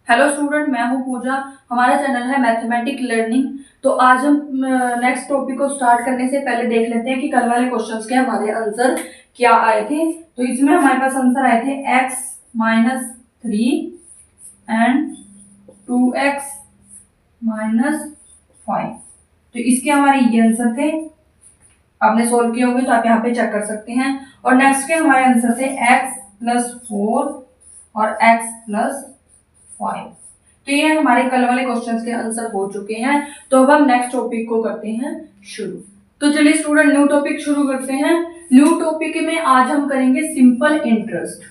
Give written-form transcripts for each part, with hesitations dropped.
Hello student, मैं हूँ पूजा। हमारा चैनल है मैथमेटिक लर्निंग। तो आज हम नेक्स्ट टॉपिक को स्टार्ट करने से पहले देख लेते हैं कि कल वाले क्वेश्चंस के हमारे आंसर क्या आए थे। तो इसमें हमारे पास आंसर आए थे x-3 एंड 2x-5। तो इसके हमारे ये आंसर थे। आपने सोल्व किए होंगे तो आप यहाँ पे चेक कर सकते हैं। और नेक्स्ट के हमारे आंसर थे x+4 और x+5। तो ये हमारे कल वाले क्वेश्चंस के आंसर हो चुके हैं। तो अब हम नेक्स्ट टॉपिक को करते हैं शुरू। तो चलिए स्टूडेंट, न्यू टॉपिक शुरू करते हैं। न्यू टॉपिक में आज हम करेंगे सिंपल इंटरेस्ट।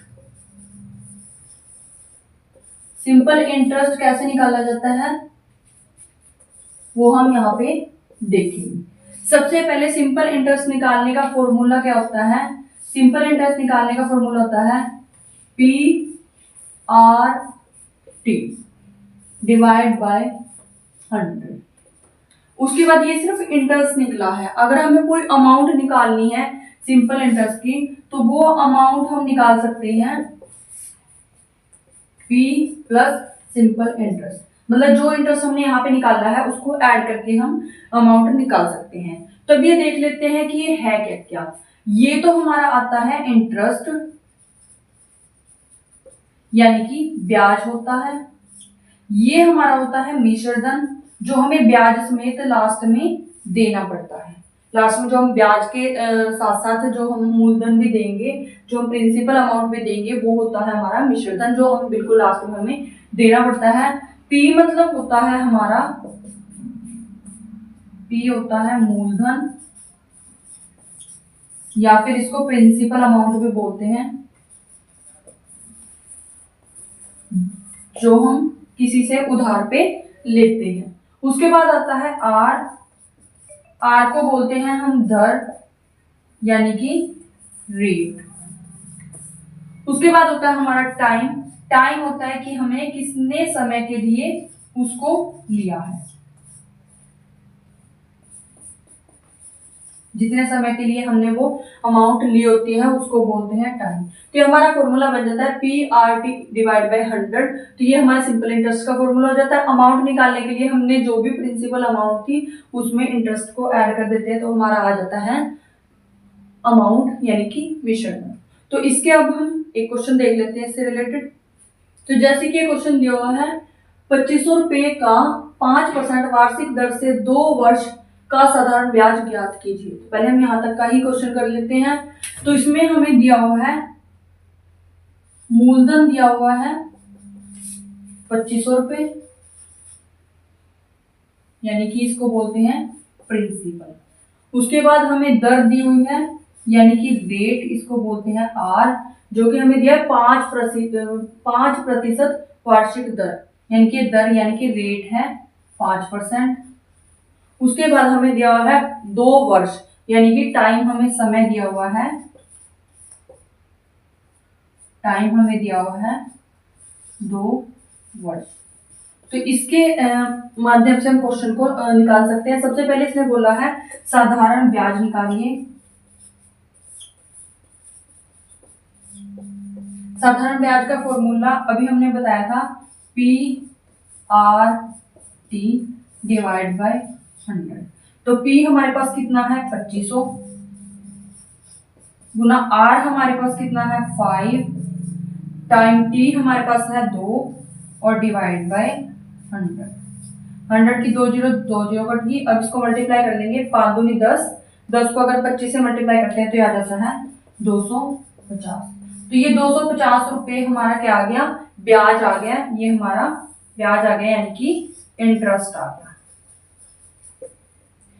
सिंपल इंटरेस्ट कैसे निकाला जाता है वो हम यहाँ पे देखेंगे। सबसे पहले सिंपल इंटरेस्ट निकालने का फॉर्मूला क्या होता है? सिंपल इंटरेस्ट निकालने का फॉर्मूला होता है PRT डिवाइड बाय 100। उसके बाद ये सिर्फ इंटरेस्ट निकला है। अगर हमें कोई अमाउंट निकालनी है सिंपल इंटरेस्ट की तो वो अमाउंट हम निकाल सकते हैं P प्लस सिंपल इंटरेस्ट। मतलब जो इंटरेस्ट हमने यहाँ पे निकाला है उसको ऐड करके हम अमाउंट निकाल सकते हैं। तो अब ये देख लेते हैं कि ये है क्या क्या। ये तो हमारा आता है इंटरेस्ट, यानी कि ब्याज होता है। ये हमारा होता है मिश्र धन, जो हमें ब्याज समेत लास्ट में देना पड़ता है। लास्ट में जो हम ब्याज के साथ साथ जो हम मूलधन भी देंगे, जो हम प्रिंसिपल अमाउंट भी देंगे, वो होता है हमारा मिश्र धन, जो हम बिल्कुल लास्ट में हमें देना पड़ता है। पी मतलब होता है हमारा, पी होता है मूलधन, या फिर इसको प्रिंसिपल अमाउंट भी बोलते हैं, जो हम किसी से उधार पे लेते हैं। उसके बाद आता है आर। आर को बोलते हैं हम दर, यानी कि रेट। उसके बाद होता है हमारा टाइम। टाइम होता है कि हमें कितने समय के लिए उसको लिया है, जितने समय के लिए हमने वो अमाउंट ली होती है उसको बोलते हैं टाइम। तो ये हमारा फॉर्मूला बन जाता है PRT डिवाइड बाय 100। तो ये हमारा सिंपल इंटरेस्ट का फॉर्मूला हो जाता है। अमाउंट निकालने के लिए हमने जो भी प्रिंसिपल अमाउंट थी उसमें इंटरेस्ट को ऐड कर देते हैं, तो हमारा आ जाता है अमाउंट, यानी कि मिश्र धन। तो इसके अब हम एक क्वेश्चन देख लेते हैं इससे रिलेटेड। तो जैसे कि क्वेश्चन दिया हुआ है 2500 रुपये का 5% वार्षिक दर से 2 वर्ष का साधारण ब्याज ज्ञात कीजिए। तो पहले हम यहां तक का ही क्वेश्चन कर लेते हैं। तो इसमें हमें दिया हुआ है मूलधन, दिया हुआ है 2500 रुपये, यानी कि इसको बोलते हैं प्रिंसिपल। उसके बाद हमें दर दी हुई है, यानी कि रेट, इसको बोलते हैं आर, जो कि हमें दिया है 5% वार्षिक दर, यानी कि दर यानी कि रेट है 5%। उसके बाद हमें दिया हुआ है 2 वर्ष, यानी कि टाइम हमें समय दिया हुआ है, टाइम हमें दिया हुआ है 2 वर्ष। तो इसके माध्यम से हम क्वेश्चन को निकाल सकते हैं। सबसे पहले इसने बोला है साधारण ब्याज निकालिए। साधारण ब्याज का फॉर्मूला अभी हमने बताया था PRT डिवाइड बाय 100। तो P हमारे पास कितना है 2500 गुना R हमारे पास कितना है 5 टाइम T हमारे पास है 2 और डिवाइड बाय 100। 100 की 2 जीरो कट गई। अब इसको मल्टीप्लाई कर लेंगे, 5 दूनी 10, 10 को अगर 25 से मल्टीप्लाई करते हैं तो आ जाता है 250। तो ये 250 रुपये हमारा क्या आ गया, ब्याज आ गया। ये हमारा ब्याज आ गया, यानी कि इंटरेस्ट आ गया।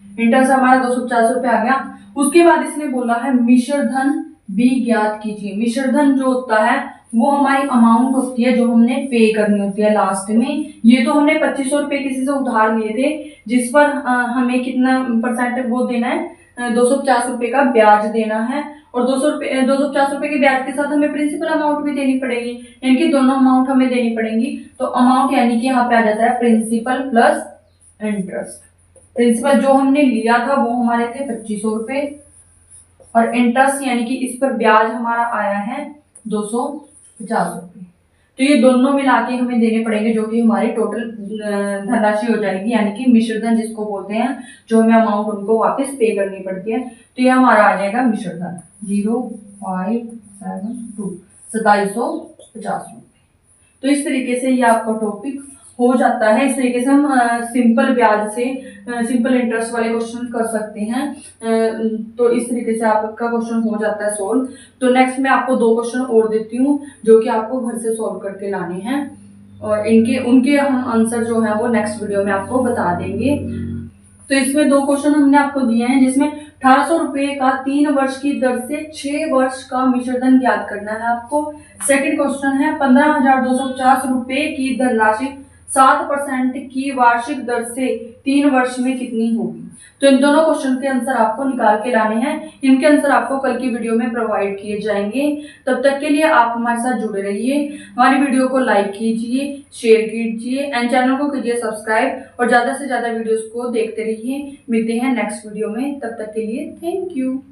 इंटरेस्ट हमारा 250 रुपये आ गया। उसके बाद इसने बोला है मिश्र धन भी ज्ञात कीजिए। मिश्र धन जो होता है वो हमारी अमाउंट होती है जो हमने पे करनी होती है लास्ट में। ये तो हमने 2500 रुपये किसी से उधार लिए थे, जिस पर हमें कितना परसेंट वो देना है, 250 रुपये का ब्याज देना है। और 250 रुपये के ब्याज के साथ हमें प्रिंसिपल अमाउंट भी देनी पड़ेगी, यानी कि दोनों अमाउंट हमें देनी पड़ेंगी। तो अमाउंट यानी कि यहाँ पे आ जाता है प्रिंसिपल प्लस इंटरेस्ट। प्रिंसिपल जो हमने लिया था वो हमारे थे 2500 रुपये, और इंटरेस्ट यानी कि इस पर ब्याज हमारा आया है 250 रुपये। तो ये दोनों मिला के हमें देने पड़ेंगे, जो कि हमारी टोटल धनराशि हो जाएगी, यानी कि मिश्र धन जिसको बोलते हैं, जो हमें अमाउंट उनको वापस पे करनी पड़ती है। तो ये हमारा आ जाएगा मिश्र धन 0572 2750 रुपये। तो इस तरीके से ये आपका टॉपिक हो जाता है। इस तरीके से हम सिंपल ब्याज से सिंपल इंटरेस्ट वाले क्वेश्चन कर सकते हैं। तो इस तरीके से आपका क्वेश्चन हो जाता है सोल्व। तो नेक्स्ट मैं आपको 2 क्वेश्चन और देती हूँ, जो कि आपको घर से सोल्व करके लाने हैं, और उनके हम आंसर जो है वो नेक्स्ट वीडियो में आपको बता देंगे। तो इसमें 2 क्वेश्चन हमने आपको दिए हैं, जिसमें 1800 रुपए का 3 वर्ष की दर से 6 वर्ष का मिश्रधन ज्ञात करना है आपको। सेकंड क्वेश्चन है 15,250 रुपए की धनराशि 7% की वार्षिक दर से 3 वर्ष में कितनी होगी। तो इन दोनों क्वेश्चन के आंसर आपको निकाल के लाने हैं। इनके आंसर आपको कल की वीडियो में प्रोवाइड किए जाएंगे। तब तक के लिए आप हमारे साथ जुड़े रहिए। हमारी वीडियो को लाइक कीजिए, शेयर कीजिए एंड चैनल को कीजिए सब्सक्राइब, और ज़्यादा से ज़्यादा वीडियोस को देखते रहिए। मिलते हैं नेक्स्ट वीडियो में, तब तक के लिए थैंक यू।